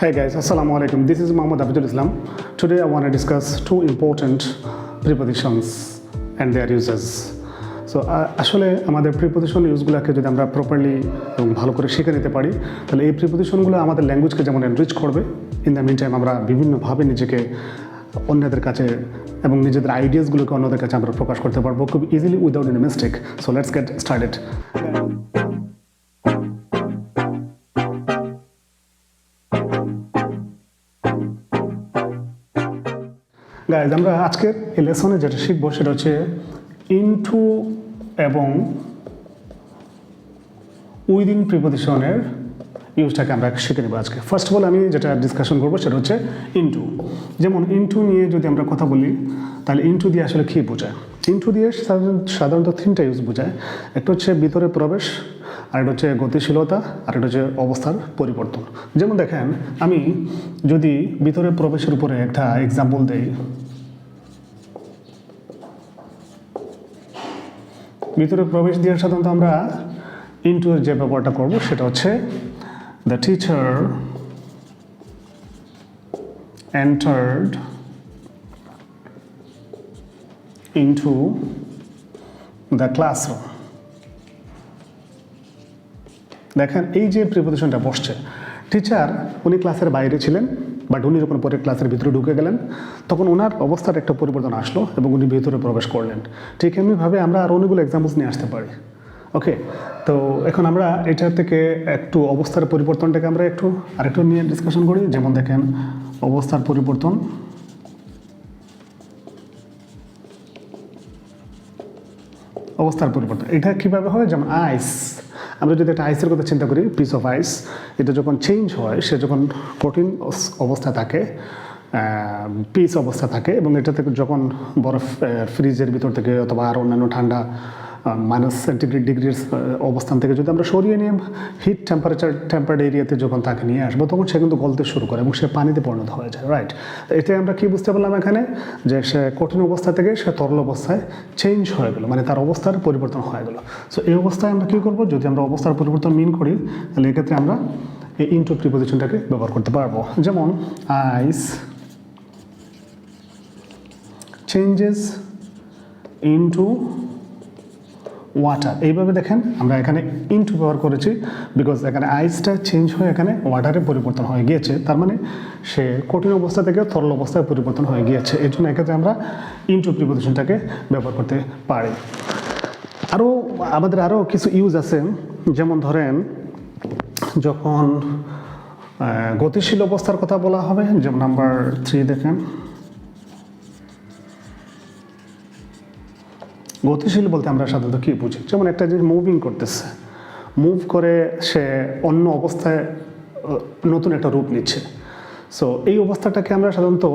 Hey guys, Assalamu alaikum. This is Muhammad Hafizul Islam. Today I want to discuss two important prepositions and their uses. So আসলে আমাদের preposition ইউজগুলোকে যদি আমরা properly এবং ভালো করে শিখে নিতে পারি তাহলে এই প্রিপোজিশনগুলো আমাদের ল্যাঙ্গুয়েজকে যেমন এনরিচ করবে, ইন দ্য মিন টাইম আমরা বিভিন্নভাবে নিজেকে অন্যদের কাছে এবং নিজেদের আইডিয়াসগুলোকে অন্যদের কাছে আমরা প্রকাশ করতে পারবো খুব easily without any mistake. So let's get started. Guys, আমরা আজকের এই লেসনে যেটা শিখবো সেটা হচ্ছে ইনটু এবং উইদিন প্রিপোজিশনের ইউজটাকে আমরা শিখে নেব আজকে। ফার্স্ট অফ অল আমি যেটা ডিসকাশন করবো সেটা হচ্ছে ইনটু। যেমন ইনটু নিয়ে যদি আমরা কথা বলি তাহলে ইনটু দিয়ে আসলে কী বোঝায়? ইনটু দিয়ে সাধারণত তিনটা ইউজ বোঝায়। একটা হচ্ছে ভিতরে প্রবেশ, আরেকটা হচ্ছে গতিশীলতা, আরেকটা হচ্ছে অবস্থার পরিবর্তন। যেমন দেখেন, আমি যদি ভিতরে প্রবেশের উপরে একটা এক্সাম্পল দেই, ভিতরে প্রবেশ দিয়ে সাধারণত আমরা ইনটু এর যে ব্যাপারটা করবো সেটা হচ্ছে the teacher entered into the classroom. দেখেন এই যে প্রিপোজিশনটা বসছে, টিচার উনি ক্লাসের বাইরে ছিলেন, বাট উনি যখন পরে ক্লাসের ভিতরে ঢুকে গেলেন তখন ওনার অবস্থার একটা পরিবর্তন আসলো এবং উনি ভিতরে প্রবেশ করলেন। ঠিক এমনিভাবে আমরা আর অনেকগুলো এক্সাম্পলস নিয়ে আসতে পারি। ওকে, তো এখন আমরা এটা থেকে একটু অবস্থার পরিবর্তনটাকে আমরা আরেকটু নিয়ে ডিসকাশন করি। যেমন দেখেন, অবস্থার পরিবর্তন, এটা কীভাবে হয়? যেমন আইস, আমরা যদি একটা আইসের কথা চিন্তা করি, পিস অফ আইস, এটা যখন চেঞ্জ হয়, সে যখন কঠিন অবস্থা থাকে, পিস অবস্থা থাকে, এবং এটা থেকে যখন বরফ ফ্রিজের ভিতর থেকে অথবা আর অন্যান্য ঠান্ডা -°C অবস্থান থেকে যদি আমরা সরিয়ে নিয়ে হিট টেম্পারেড এরিয়াতে যখন তাকে নিয়ে আসবো তখন সে কিন্তু গলতে শুরু করে এবং সে পানিতে পরিণত হয়ে যায়, রাইট? এতে আমরা কি বুঝতে পারলাম এখানে? যে সে কঠিন অবস্থা থেকে সে তরল অবস্থায় চেঞ্জ হয়ে গেল, মানে তার অবস্থার পরিবর্তন হয়ে গেল। সো এই অবস্থায় আমরা কী করবো? যদি আমরা অবস্থার পরিবর্তন মিন করি তাহলে এক্ষেত্রে আমরা এই ইনটু প্রিপোজিশনটাকে ব্যবহার করতে পারবো। যেমন আইস চেঞ্জেস ইনটু ওয়াটার। এইভাবে দেখেন আমরা এখানে ইনটু ব্যবহার করেছি বিকজ এখানে আইসটা চেঞ্জ হয়ে এখানে ওয়াটারে পরিবর্তন হয়ে গিয়েছে, তার মানে সে কঠিন অবস্থা থেকে তরল অবস্থায় পরিবর্তন হয়ে গিয়েছে। এই জন্য এক্ষেত্রে আমরা ইনটু প্রিপোজিশনটাকে ব্যবহার করতে পারি। আমাদের আরও কিছু ইউজ আছে। যেমন ধরেন, যখন গতিশীল অবস্থার কথা বলা হবে, যেমন নাম্বার 3 দেখেন, গতিশীল বলতে আমরা সাধারণত কী বুঝি? যেমন একটা জিনিস মুভিং করতেছে, মুভ করে সে অন্য অবস্থায় নতুন একটা রূপ নিচ্ছে। সো এই অবস্থাটাকে আমরা সাধারণত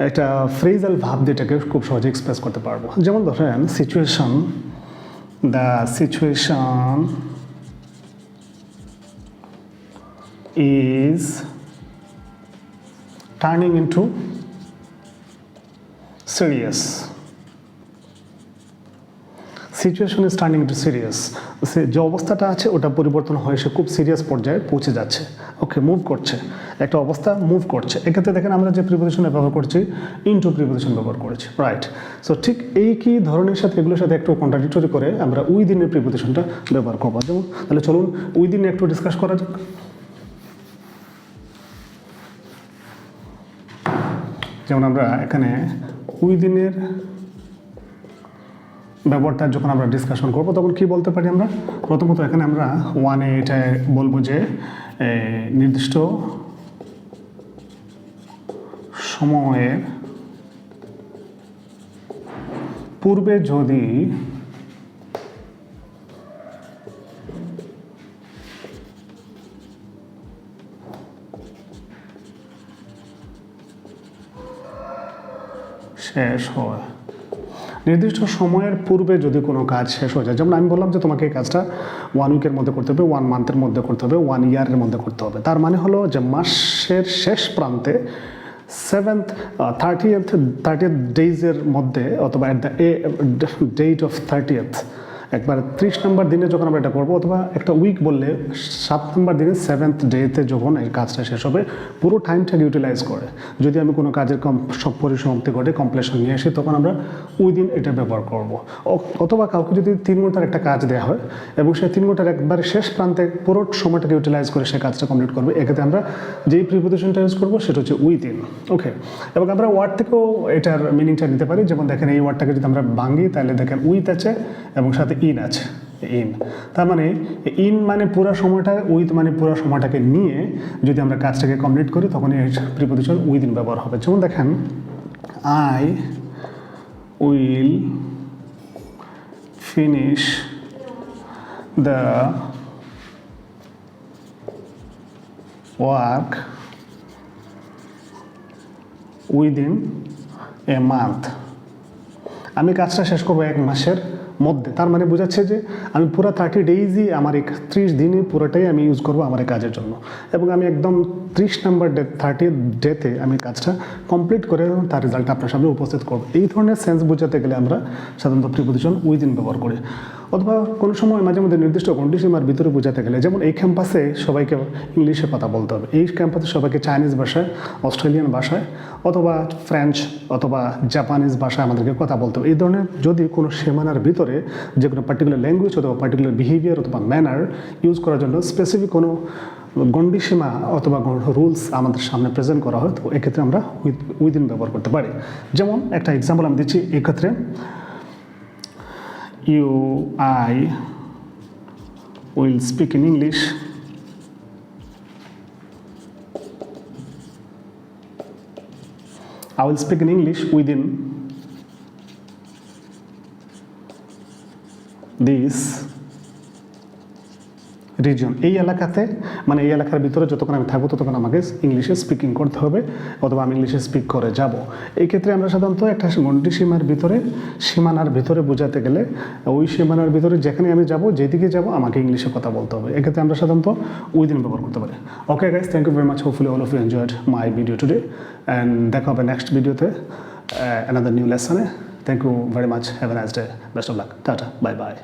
একটা ফ্রেজাল ভাব দিয়ে এটাকে খুব সহজে এক্সপ্রেস করতে পারবো। যেমন ধরেন situation, the situation is turning into serious. Situation is turning into serious. যে অবস্থাটা আছে ওটা পরিবর্তন হয়ে সে খুব সিরিয়াস পর্যায়ে পৌঁছে যাচ্ছে। ওকে, মুভ করছে, একটা অবস্থা মুভ করছে। এক্ষেত্রে দেখেন আমরা যে প্রিপোজিশন ব্যবহার করছি, ইনটু প্রিপোজিশন ব্যবহার করেছি, রাইট? সো ঠিক এই কি ধরনের সাথে এগুলোর সাথে একটু কন্ট্রাডিক্টরি করে আমরা উইদিনের প্রিপোজিশনটা ব্যবহার করবো। যেমন তাহলে চলুন উইদিনে একটু ডিসকাস করা যাক। যেমন আমরা এখানে উইদিনের ব্যাপারটা যখন আমরা ডিসকাশন করবো তখন কি বলতে পারি আমরা? প্রথমত এখানে আমরা ওয়ানে এটা বলবো যে নির্দিষ্ট সময়ের পূর্বে যদি শেষ হয়, নির্দিষ্ট সময়ের পূর্বে যদি কোনো কাজ শেষ হয়ে যায়, যেমন আমি বললাম যে তোমাকে এই কাজটা 1 উইকের মধ্যে করতে হবে, 1 মান্থের মধ্যে করতে হবে, 1 ইয়ারের মধ্যে করতে হবে। তার মানে হলো যে মাসের শেষ প্রান্তে 30th ডেজের মধ্যে অথবা at the date of 30th একবার 30 নম্বর দিনে যখন আমরা এটা করবো, অথবা একটা উইক বললে 7 নম্বর দিনে 7th ডেতে যখন এই কাজটা শেষ হবে, পুরো টাইমটাকে ইউটিলাইজ করে যদি আমি কোনো কাজের সব পরিসমাপ্তি ঘটে কমপ্লিশন নিয়ে আসি, তখন আমরা উইদিন এটা ব্যবহার করব। অথবা কাউকে যদি 3 ঘন্টার একটা কাজ দেওয়া হয় এবং সেই 3 ঘন্টার একবারে শেষ প্রান্তে পুরো সময়টাকে ইউটিলাইজ করে সে কাজটা কমপ্লিট করবে, এক্ষেত্রে আমরা যেই প্রিপোজিশনটা ইউজ করবো সেটা হচ্ছে উইদিন। ওকে, এবং আমরা ওয়ার্ড থেকেও এটার মিনিংটা নিতে পারি। যেমন দেখেন এই ওয়ার্ডটাকে যদি আমরা ভাঙি, তাহলে দেখেন উইথ আছে এবং সাথে ইন আছে, ইন। তার মানে ইন মানে পুরো সময়টা, উইথ মানে পুরো সময়টাকে নিয়ে যদি আমরা কাজটাকে কমপ্লিট করি, তখন এই প্রিপোজিশন উইদিন ব্যবহার হবে। যেমন দেখেন, I will finish the work within a month. আমি কাজটা শেষ করবো 1 মাসের মধ্যে। তার মানে বোঝাচ্ছে যে আমি পুরো 30 ডেইজই, আমার 30 দিনে পুরোটাই আমি ইউজ করবো আমার এই কাজের জন্য, এবং আমি একদম 30 নম্বর ডে 30th ডেতে আমি কাজটা কমপ্লিট করে তার রেজাল্ট আপনার সামনে উপস্থিত করবো। এই ধরনের সেন্স বোঝাতে গেলে আমরা সাধারণত প্রিপোজিশন উইদিন ব্যবহার করি। অথবা কোনো সময় মাঝে মধ্যে নির্দিষ্ট কন্ডিশনের ভিতরে বোঝাতে গেলে, যেমন এই ক্যাম্পাসে সবাইকে ইংলিশে কথা বলতে হবে, এই ক্যাম্পাসে সবাইকে চাইনিজ ভাষায়, অস্ট্রেলিয়ান ভাষায়, অথবা ফ্রেঞ্চ অথবা জাপানিজ ভাষায় আমাদেরকে কথা বলতে হবে। এই ধরনের যদি কোনো সীমানার ভিতরে যে কোনো পার্টিকুলার ল্যাঙ্গুয়েজ অথবা পার্টিকুলার বিহেভিয়ার অথবা ম্যানার ইউজ করার জন্য স্পেসিফিক কোনো গণ্ডিসীমা অথবা রুলস আমাদের সামনে প্রেজেন্ট করা হয়, তো এক্ষেত্রে আমরা উইদিন ব্যবহার করতে পারি। যেমন একটা এক্সাম্পল আমি দিচ্ছি, এক্ষেত্রে I will speak in English within this reason. এই এলাকাতে, মানে এই এলাকার ভিতরে যতক্ষণ আমি থাকবো ততক্ষণ আমাকে ইংলিশে স্পিকিং করতে হবে, অথবা আমি ইংলিশে স্পিক করে যাব। এই ক্ষেত্রে আমরা সাধারণত একটা গণ্ডিসীমার ভিতরে, সীমানার ভিতরে বোঝাতে গেলে ওই সীমানার ভিতরে যেখানে আমি যাব, যেদিকে যাব, আমাকে ইংলিশে কথা বলতে হবে। এক্ষেত্রে আমরা সাধারণত উইদিন ব্যবহার করতে পারি। Okay guys, thank you very much. Hopefully all of you enjoyed my video today, and দেখা হবে নেক্সট ভিডিওতে অ্যানাদার নিউ লেসনে। Thank you very much. Have a nice day. Best of luck. Tata, bye by.